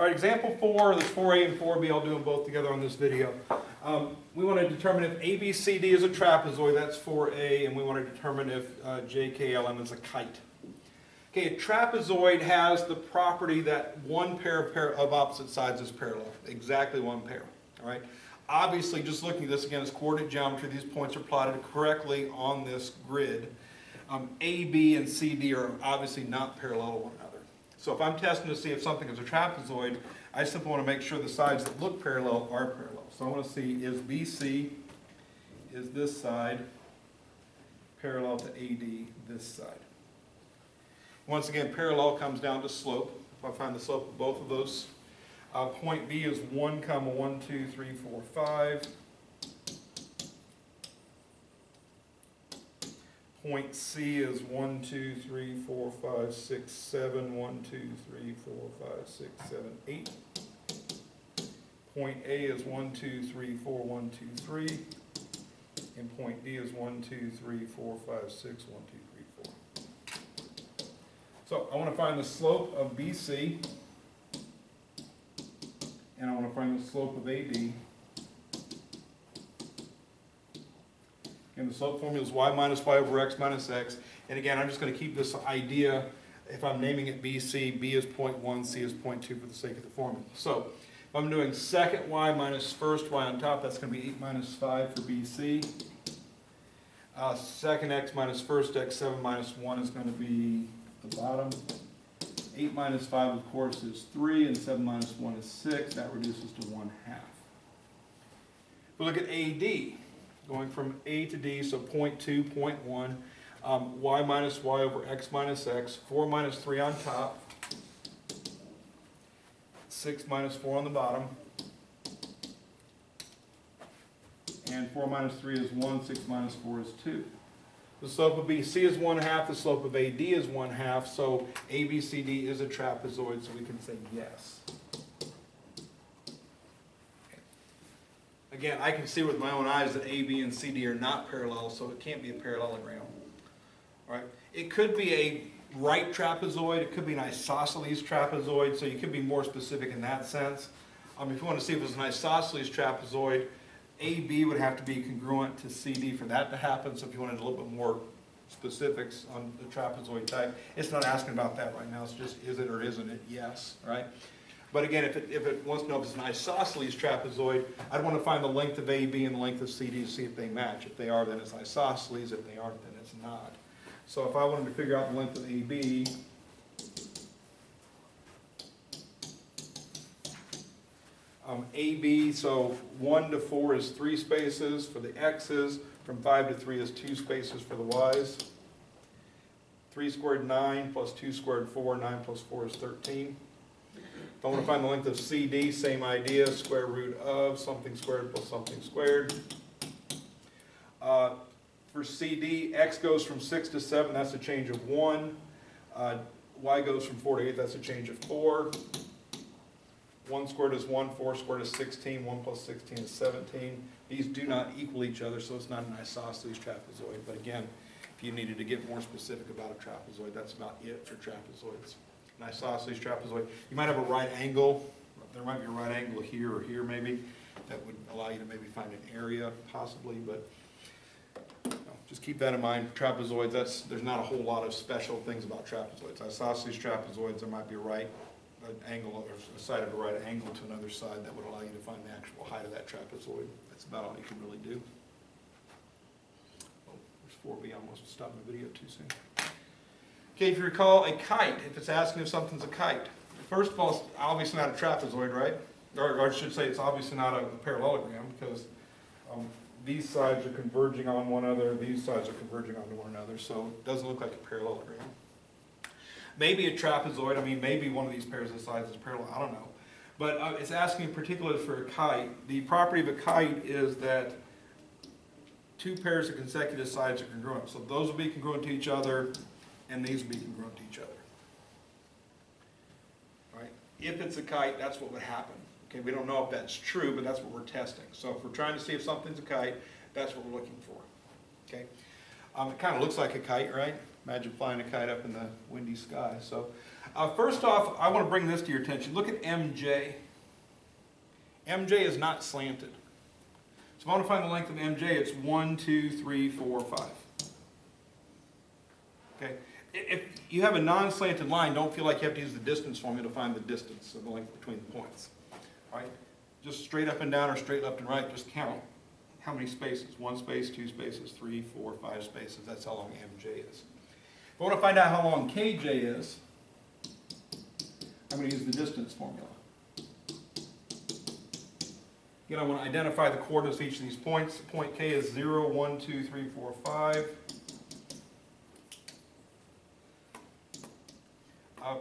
All right, example 4, there's 4A and 4B, I'll do them both together on this video. We want to determine if ABCD is a trapezoid, that's 4A, and we want to determine if JKLM is a kite. Okay, a trapezoid has the property that one pair of opposite sides is parallel, exactly one pair, all right? Obviously, just looking at this again as coordinate geometry, these points are plotted correctly on this grid. A, B, and C, D are obviously not parallel to one another. So if I'm testing to see if something is a trapezoid, I simply want to make sure the sides that look parallel are parallel. So I want to see, is BC, is this side parallel to AD, this side? Once again, parallel comes down to slope. If I find the slope of both of those, point B is 1, 1, 2, 3, 4, 5. Point C is 1, 2, 3, 4, 5, 6, 7. 1, 2, 3, 4, 5, 6, 7, 8. Point A is 1, 2, 3, 4, 1, 2, 3. And point D is 1, 2, 3, 4, 5, 6, 1, 2, 3, 4. So I want to find the slope of BC. And I want to find the slope of AD. And the slope formula is y minus y over x minus x. And again, I'm just going to keep this idea, if I'm naming it BC, B is 0.1, C is 0.2 for the sake of the formula. So if I'm doing second y minus first y on top, that's going to be 8 minus 5 for BC. Second x minus first x, 7 minus 1 is going to be the bottom. 8 minus 5, of course, is 3, and 7 minus 1 is 6. That reduces to 1/2. We look at AD. Going from A to D, so 0.2, 0.1, y minus y over x minus x, 4 minus 3 on top, 6 minus 4 on the bottom, and 4 minus 3 is 1, 6 minus 4 is 2. The slope of BC is 1/2, the slope of AD is 1/2, so ABCD is a trapezoid, so we can say yes. Again, I can see with my own eyes that AB and CD are not parallel, so it can't be a parallelogram. All right? It could be a right trapezoid, it could be an isosceles trapezoid, so you could be more specific in that sense. If you want to see if it's an isosceles trapezoid, AB would have to be congruent to CD for that to happen, so if you wanted a little bit more specifics on the trapezoid type, it's not asking about that right now, it's just is it or isn't it? Yes, right? But again, if it wants to know if it's an isosceles trapezoid, I'd want to find the length of AB and the length of CD to see if they match. If they are, then it's isosceles. If they aren't, then it's not. So if I wanted to figure out the length of AB, AB, so 1 to 4 is 3 spaces for the x's. From 5 to 3 is 2 spaces for the y's. 3 squared 9 plus 2 squared 4. 9 plus 4 is 13. If I want to find the length of CD, same idea, square root of something squared plus something squared. For CD, x goes from 6 to 7, that's a change of 1. Y goes from 4 to 8, that's a change of 4. 1 squared is 1, 4 squared is 16, 1 plus 16 is 17. These do not equal each other, so it's not an isosceles trapezoid. But again, if you needed to get more specific about a trapezoid, that's about it for trapezoids. An isosceles trapezoid. You might have a right angle. There might be a right angle here or here maybe. That would allow you to maybe find an area possibly, but just keep that in mind. Trapezoids, there's not a whole lot of special things about trapezoids. Isosceles trapezoids, there might be a right angle or a side of a right angle to another side that would allow you to find the actual height of that trapezoid. That's about all you can really do. Oh, there's 4B. I almost stopped my video too soon. Okay, if you recall, a kite, if it's asking if something's a kite, first of all, it's obviously not a trapezoid, right? Or I should say it's obviously not a parallelogram because these sides are converging on one another, these sides are converging onto one another, so it doesn't look like a parallelogram. Maybe a trapezoid, I mean, maybe one of these pairs of sides is parallel, I don't know. But it's asking in particular for a kite. The property of a kite is that two pairs of consecutive sides are congruent. So those will be congruent to each other, and these will be congruent to each other. Right? If it's a kite, that's what would happen. Okay, we don't know if that's true, but that's what we're testing. So if we're trying to see if something's a kite, that's what we're looking for. Okay, it kind of looks like a kite, right? Imagine flying a kite up in the windy sky. So First off, I want to bring this to your attention. Look at MJ. MJ is not slanted. So if I want to find the length of MJ, it's 1, 2, 3, 4, 5. Okay? If you have a non-slanted line, don't feel like you have to use the distance formula to find the distance of the length between the points. All right? Just straight up and down or straight left and right, just count how many spaces. 1 space, 2 spaces, 3, 4, 5 spaces. That's how long MJ is. If I want to find out how long KJ is, I'm going to use the distance formula. Again, I want to identify the coordinates of each of these points. Point K is 0, 1, 2, 3, 4, 5.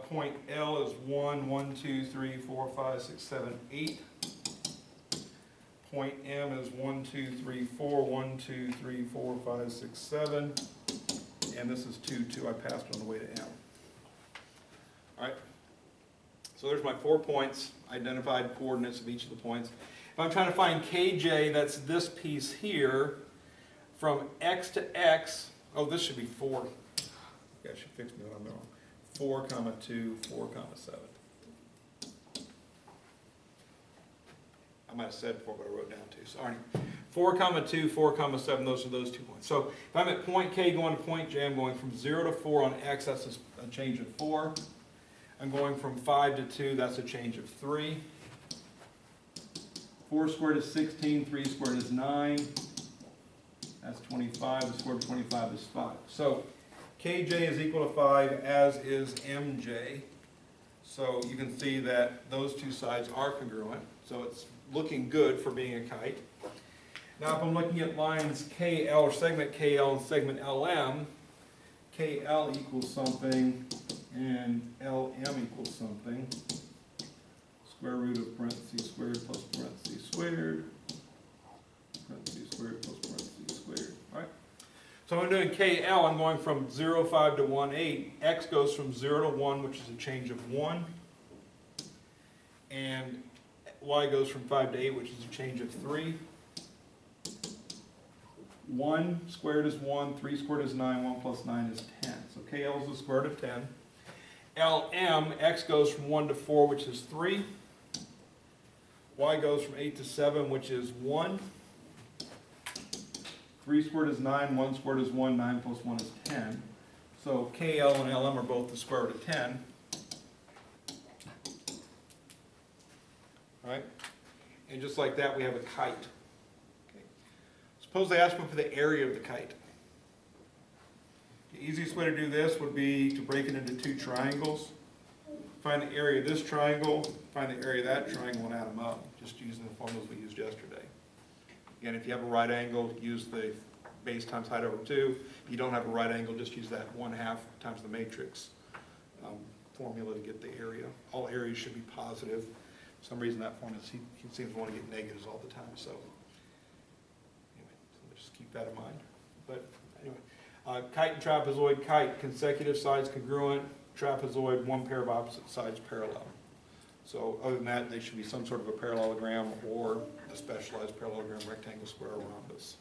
Point L is 1, 1, 2, 3, 4, 5, 6, 7, 8. Point M is 1, 2, 3, 4, 1, 2, 3, 4, 5, 6, 7. And this is 2, 2. I passed on the way to M. All right. So there's my 4 points, identified coordinates of each of the points. If I'm trying to find KJ, that's this piece here, from X to X. Oh, this should be 4. Yeah, I should fix me when I'm wrong. 4, 2, 4, 7. I might have said 4, but I wrote down 2. Sorry. 4, 2, 4, 7, those are those 2 points. So if I'm at point K going to point J, I'm going from 0 to 4 on X, that's a change of 4. I'm going from 5 to 2, that's a change of 3. 4 squared is 16, 3 squared is 9. That's 25, the square root of 25 is 5. So KJ is equal to 5, as is MJ. So you can see that those 2 sides are congruent. So it's looking good for being a kite. Now if I'm looking at lines KL, or segment KL and segment LM, KL equals something and LM equals something. Square root of parentheses squared plus parentheses squared. Parentheses squared plus parentheses squared. All right. So I'm doing KL, I'm going from 0, 5 to 1, 8. X goes from 0 to 1, which is a change of 1. And Y goes from 5 to 8, which is a change of 3. 1 squared is 1, 3 squared is 9, 1 plus 9 is 10. So KL is the square root of 10. LM, X goes from 1 to 4, which is 3. Y goes from 8 to 7, which is 1. 3 squared is 9, 1 squared is 1, 9 plus 1 is 10. So KL and LM are both the square root of 10. All right? And just like that, we have a kite. Okay. Suppose they ask me for the area of the kite. The easiest way to do this would be to break it into 2 triangles. Find the area of this triangle, find the area of that triangle, and add them up, just using the formulas we used yesterday. Again, if you have a right angle, use the base times height over 2. If you don't have a right angle, just use that 1/2 times the matrix formula to get the area. All areas should be positive. For some reason that formula seems to want to get negatives all the time. So anyway, so just keep that in mind. But anyway, kite and trapezoid. Kite, consecutive sides congruent. Trapezoid, 1 pair of opposite sides parallel. So other than that, they should be some sort of a parallelogram or a specialized parallelogram, rectangle, square, or rhombus.